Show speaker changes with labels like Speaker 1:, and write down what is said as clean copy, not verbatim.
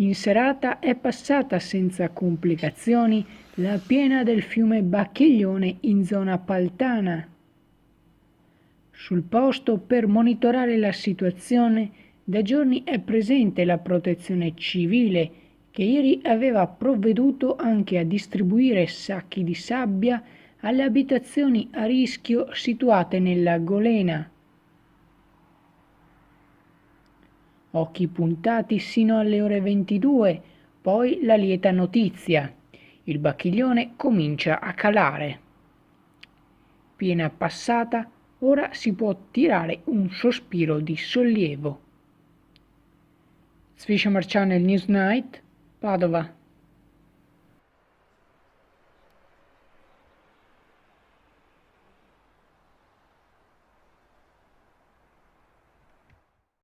Speaker 1: In serata è passata senza complicazioni la piena del fiume Bacchiglione in zona Paltana. Sul posto per monitorare la situazione da giorni è presente la Protezione Civile, che ieri aveva provveduto anche a distribuire sacchi di sabbia alle abitazioni a rischio situate nella golena. Occhi puntati sino alle ore 22, poi la lieta notizia. Il Bacchiglione comincia a calare. Piena passata, ora si può tirare un sospiro di sollievo. Swishamer Channel News Night, Padova.